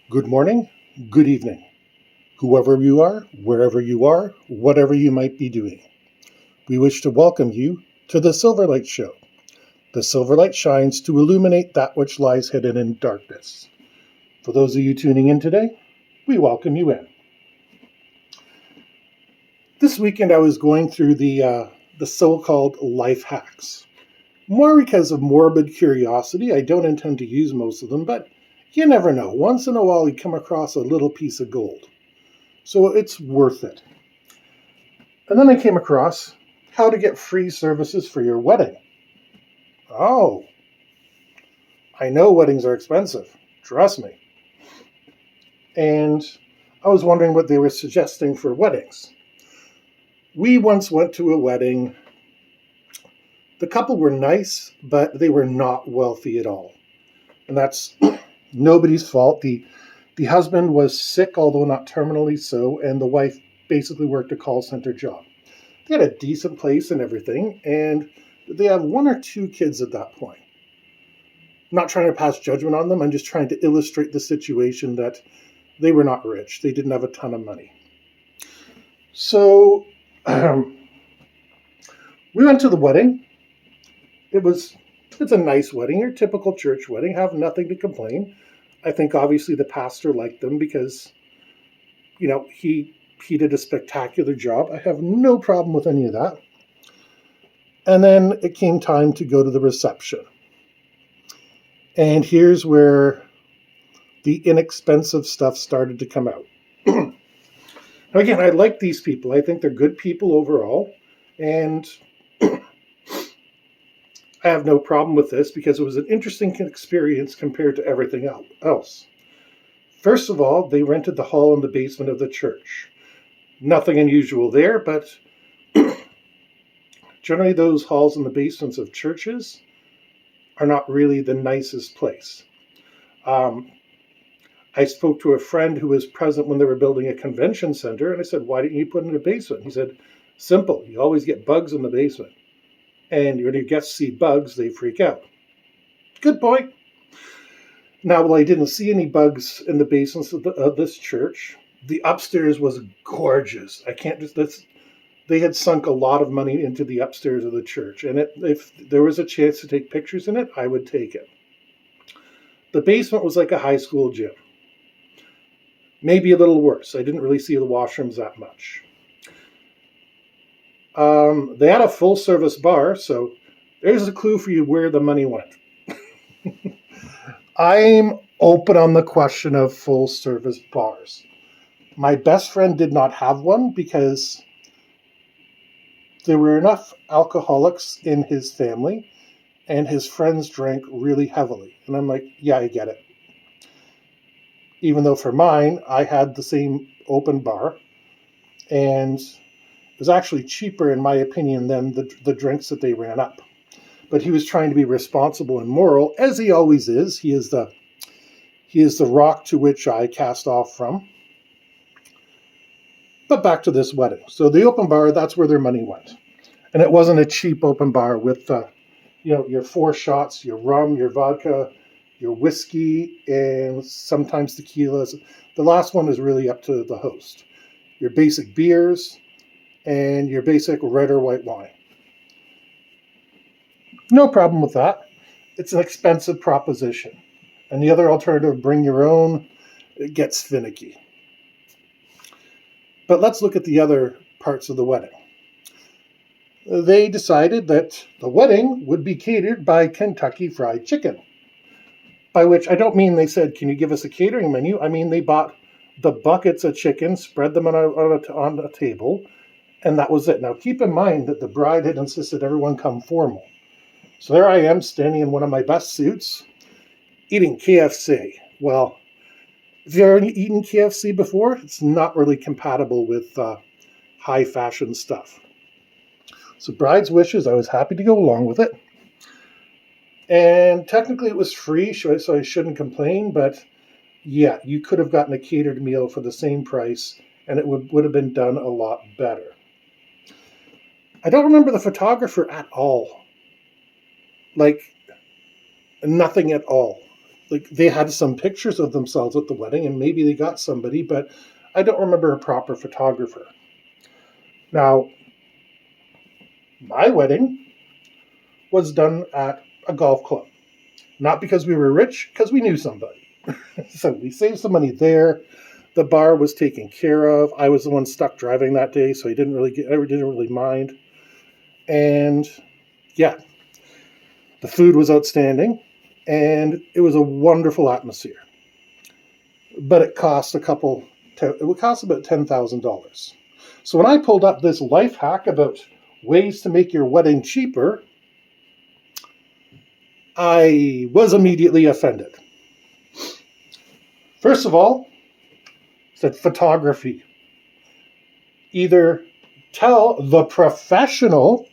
Good morning, good evening, whoever you are, wherever you are, whatever you might be doing. We wish to welcome you to the Silverlight Show. The Silverlight shines to illuminate that which lies hidden in darkness. For those of you tuning in today, we welcome you in. This weekend I was going through the so-called life hacks. More because of morbid curiosity. I don't intend to use most of them, but you never know. Once in a while you come across a little piece of gold. So it's worth it. And then I came across how to get free services for your wedding. Oh, I know weddings are expensive. Trust me. And I was wondering what they were suggesting for weddings. We once went to a wedding. The couple were nice, but they were not wealthy at all. And that's nobody's fault. The husband was sick, although not terminally so, and the wife basically worked a call center job. They had a decent place and everything, and they have one or two kids at that point. I'm not trying to pass judgment on them. I'm just trying to illustrate the situation that they were not rich. They didn't have a ton of money. So we went to the wedding. It's a nice wedding, your typical church wedding. Have nothing to complain. I think obviously the pastor liked them because, he did a spectacular job. I have no problem with any of that. And then it came time to go to the reception. And here's where the inexpensive stuff started to come out. Again, I like these people. I think they're good people overall. And I have no problem with this because it was an interesting experience compared to everything else. First of all, they rented the hall in the basement of the church. Nothing unusual there, but generally those halls in the basements of churches are not really the nicest place. I spoke to a friend who was present when they were building a convention center, and I said, why didn't you put it in a basement? He said, simple, you always get bugs in the basement. And when your guests see bugs, they freak out. Good point. Now, while I didn't see any bugs in the basements of this church, the upstairs was gorgeous. They had sunk a lot of money into the upstairs of the church. And if there was a chance to take pictures in it, I would take it. The basement was like a high school gym. Maybe a little worse. I didn't really see the washrooms that much. They had a full service bar, so there's a clue for you where the money went. I'm open on the question of full service bars. My best friend did not have one because there were enough alcoholics in his family and his friends drank really heavily. And I'm like, yeah, I get it. Even though for mine, I had the same open bar and it was actually cheaper, in my opinion, than the drinks that they ran up. But he was trying to be responsible and moral, as he always is. He is the rock to which I cast off from. But back to this wedding. So the open bar, that's where their money went. And it wasn't a cheap open bar with, your 4 shots, your rum, your vodka, your whiskey, and sometimes tequilas. The last one is really up to the host. Your basic beers and your basic red or white wine. No problem with that. It's an expensive proposition. And the other alternative, bring your own, it gets finicky. But let's look at the other parts of the wedding. They decided that the wedding would be catered by Kentucky Fried Chicken. By which I don't mean they said, can you give us a catering menu? I mean, they bought the buckets of chicken, spread them on a table, and that was it. Now, keep in mind that the bride had insisted everyone come formal. So there I am, standing in one of my best suits, eating KFC. Well, if you've ever eaten KFC before, it's not really compatible with high fashion stuff. So bride's wishes, I was happy to go along with it. And technically it was free, so I shouldn't complain, but yeah, you could have gotten a catered meal for the same price, and it would have been done a lot better. I don't remember the photographer at all. Like, nothing at all. like they had some pictures of themselves at the wedding, and maybe they got somebody, but I don't remember a proper photographer. Now, my wedding was done at a golf club. Not because we were rich, because we knew somebody. So we saved some money there. The bar was taken care of. I was the one stuck driving that day, so I didn't really mind. And yeah, the food was outstanding, and it was a wonderful atmosphere. But it cost about $10,000. So when I pulled up this life hack about ways to make your wedding cheaper, I was immediately offended. First of all, it said photography. Either tell the professional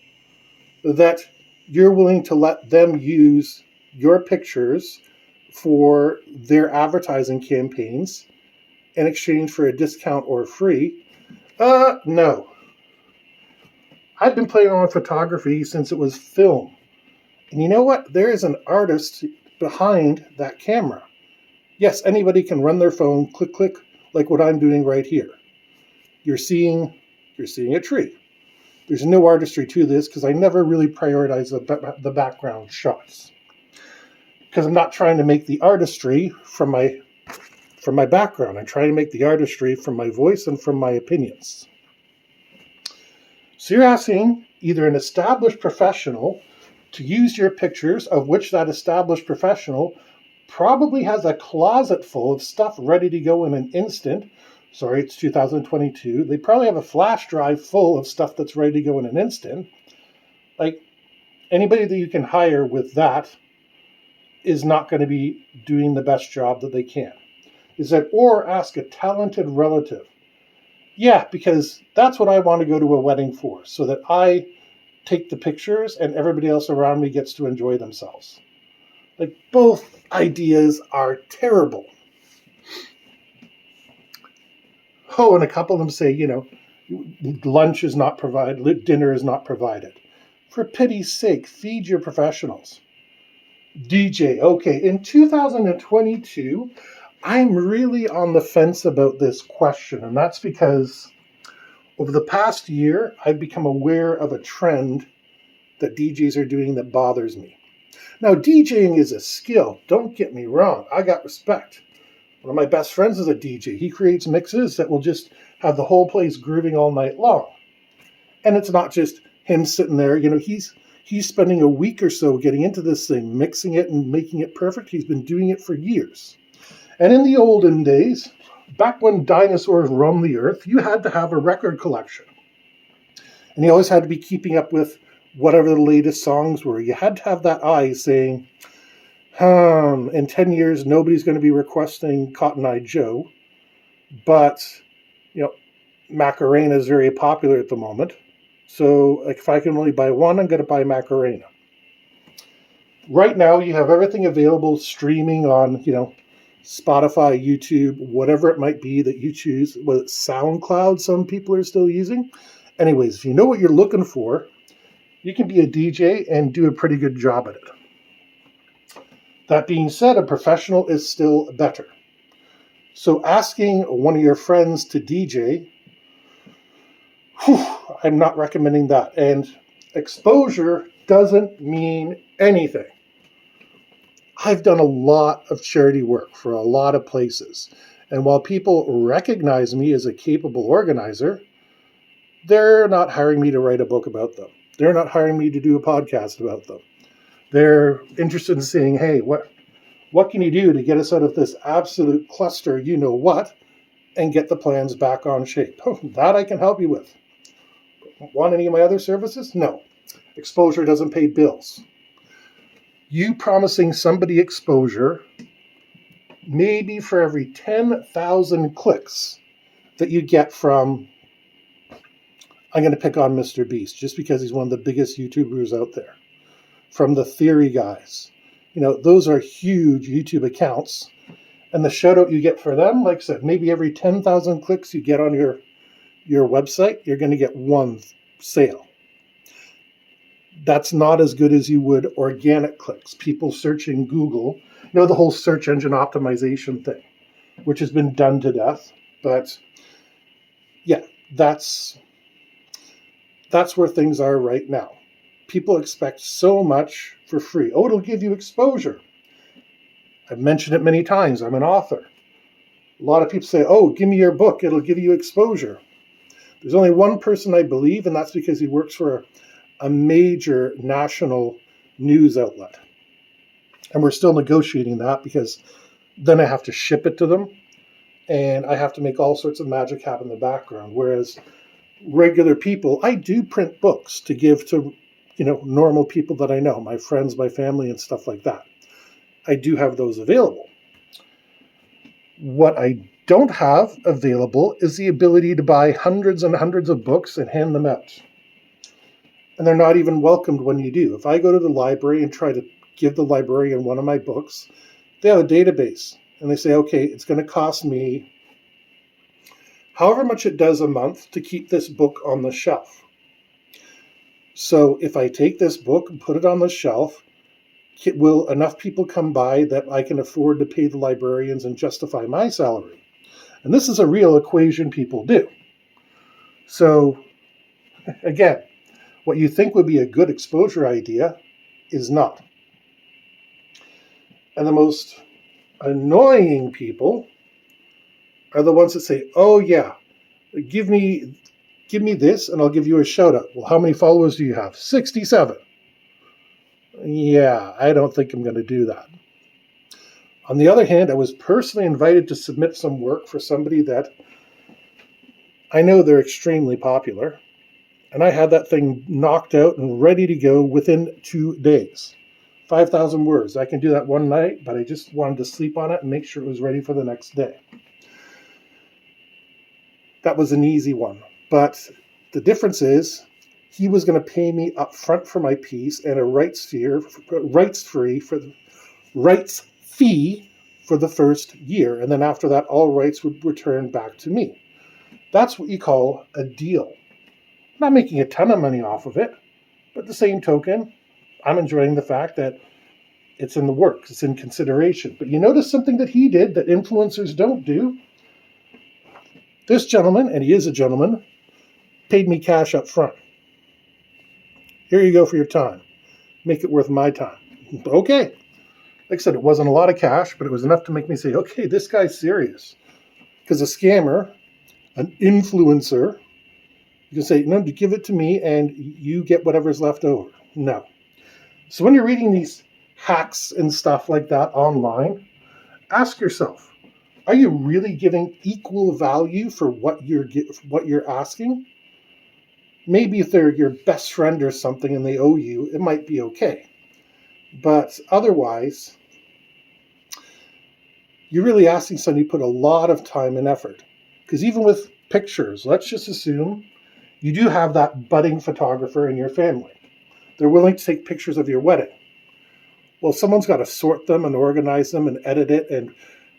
that you're willing to let them use your pictures for their advertising campaigns in exchange for a discount or free. No. I've been playing on photography since it was film. And you know what? There is an artist behind that camera. Yes, anybody can run their phone, click, click, like what I'm doing right here. You're seeing a tree. There's no artistry to this because I never really prioritize the background shots. Because I'm not trying to make the artistry from my background. I'm trying to make the artistry from my voice and from my opinions. So you're asking either an established professional to use your pictures, of which that established professional probably has a closet full of stuff ready to go in an instant. Sorry, it's 2022. They probably have a flash drive full of stuff that's ready to go in an instant. Like, anybody that you can hire with that is not going to be doing the best job that they can. Or ask a talented relative. Yeah, because that's what I want to go to a wedding for, so that I take the pictures and everybody else around me gets to enjoy themselves. Like, both ideas are terrible. Oh, and a couple of them say, lunch is not provided, dinner is not provided. For pity's sake, feed your professionals. DJ, okay, in 2022, I'm really on the fence about this question, and that's because over the past year, I've become aware of a trend that DJs are doing that bothers me. Now, DJing is a skill. Don't get me wrong. I got respect. One of my best friends is a DJ. He creates mixes that will just have the whole place grooving all night long. And it's not just him sitting there. He's spending a week or so getting into this thing, mixing it and making it perfect. He's been doing it for years. And in the olden days, back when dinosaurs roamed the earth, you had to have a record collection. And you always had to be keeping up with whatever the latest songs were. You had to have that eye saying, in 10 years, nobody's going to be requesting Cotton Eye Joe. But, Macarena is very popular at the moment. So if I can only buy one, I'm going to buy Macarena. Right now, you have everything available streaming on, Spotify, YouTube, whatever it might be that you choose. Whether it's SoundCloud, some people are still using. Anyways, if you know what you're looking for, you can be a DJ and do a pretty good job at it. That being said, a professional is still better. So asking one of your friends to DJ, I'm not recommending that. And exposure doesn't mean anything. I've done a lot of charity work for a lot of places. And while people recognize me as a capable organizer, they're not hiring me to write a book about them. They're not hiring me to do a podcast about them. They're interested in saying, hey, what can you do to get us out of this absolute cluster, and get the plans back on shape? That I can help you with. Want any of my other services? No. Exposure doesn't pay bills. You promising somebody exposure, maybe for every 10,000 clicks that you get from, I'm going to pick on Mr. Beast just because he's one of the biggest YouTubers out there, from the Theory guys. Those are huge YouTube accounts. And the shout out you get for them, like I said, maybe every 10,000 clicks you get on your website, you're going to get one sale. That's not as good as you would organic clicks. People searching Google the whole search engine optimization thing, which has been done to death. But yeah, that's where things are right now. People expect so much for free. Oh, it'll give you exposure. I've mentioned it many times. I'm an author. A lot of people say, oh, give me your book. It'll give you exposure. There's only one person I believe, and that's because he works for a major national news outlet. And we're still negotiating that because then I have to ship it to them and I have to make all sorts of magic happen in the background. Whereas regular people, I do print books to give to, normal people that I know, my friends, my family, and stuff like that. I do have those available. What I don't have available is the ability to buy hundreds and hundreds of books and hand them out. And they're not even welcomed when you do. If I go to the library and try to give the librarian one of my books, they have a database. And they say, okay, it's going to cost me however much it does a month to keep this book on the shelf. So if I take this book and put it on the shelf, will enough people come by that I can afford to pay the librarians and justify my salary? And this is a real equation people do. So again, what you think would be a good exposure idea is not. And the most annoying people are the ones that say, oh yeah, give me this and I'll give you a shout out. Well, how many followers do you have? 67. Yeah, I don't think I'm going to do that. On the other hand, I was personally invited to submit some work for somebody that I know they're extremely popular. And I had that thing knocked out and ready to go within 2 days. 5,000 words. I can do that one night, but I just wanted to sleep on it and make sure it was ready for the next day. That was an easy one. But the difference is he was going to pay me up front for my piece and a rights fee for the first year. And then after that, all rights would return back to me. That's what you call a deal. I'm not making a ton of money off of it, but the same token, I'm enjoying the fact that it's in the works, it's in consideration. But you notice something that he did that influencers don't do? This gentleman, and he is a gentleman, paid me cash up front. Here you go for your time. Make it worth my time. Okay. Like I said, it wasn't a lot of cash, but it was enough to make me say, okay, this guy's serious. Because a scammer, an influencer, you can say, no, give it to me and you get whatever's left over. No. So when you're reading these hacks and stuff like that online, ask yourself, are you really giving equal value for what you're asking? Maybe if they're your best friend or something and they owe you, it might be okay. But otherwise, you're really asking somebody to put a lot of time and effort. Because even with pictures, let's just assume you do have that budding photographer in your family. They're willing to take pictures of your wedding. Well, someone's got to sort them and organize them and edit it and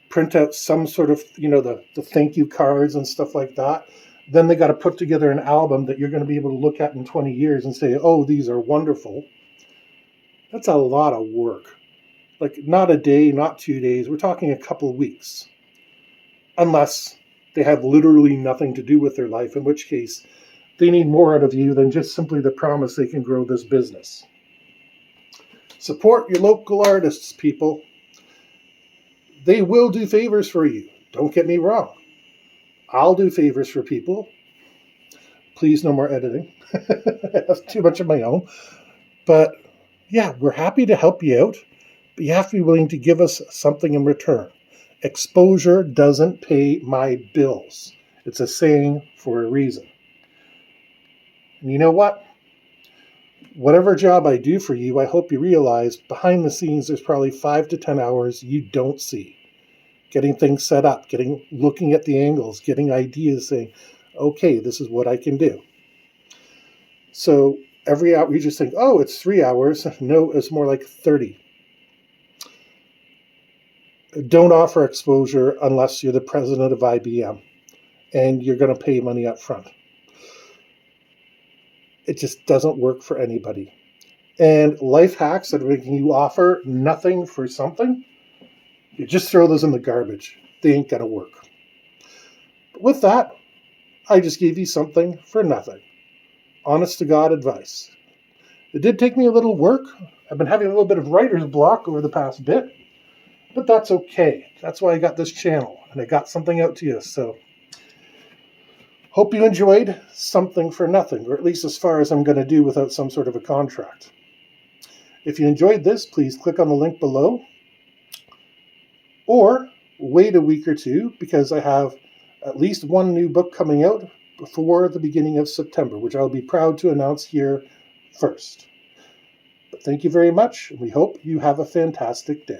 print out some sort of, the thank you cards and stuff like that. Then they got to put together an album that you're going to be able to look at in 20 years and say, oh, these are wonderful. That's a lot of work. Like not a day, not 2 days. We're talking a couple of weeks. Unless they have literally nothing to do with their life, in which case they need more out of you than just simply the promise they can grow this business. Support your local artists, people. They will do favors for you. Don't get me wrong. I'll do favors for people. Please, no more editing. That's too much of my own. But yeah, we're happy to help you out, but you have to be willing to give us something in return. Exposure doesn't pay my bills. It's a saying for a reason. And you know what? Whatever job I do for you, I hope you realize behind the scenes there's probably 5 to 10 hours you don't see. Getting things set up, looking at the angles, getting ideas, saying, okay, this is what I can do. So every hour you just think, oh, it's 3 hours. No, it's more like 30. Don't offer exposure unless you're the president of IBM and you're going to pay money up front. It just doesn't work for anybody. And life hacks that are making you offer nothing for something, You just throw those in the garbage. They ain't gonna work. But with that, I just gave you something for nothing. Honest to God advice. It did take me a little work. I've been having a little bit of writer's block over the past bit, but that's okay. That's why I got this channel, and I got something out to you. So hope you enjoyed something for nothing, or at least as far as I'm going to do without some sort of a contract. If you enjoyed this, please click on the link below, or wait a week or two, because I have at least one new book coming out before the beginning of September, which I'll be proud to announce here first. But thank you very much, and we hope you have a fantastic day.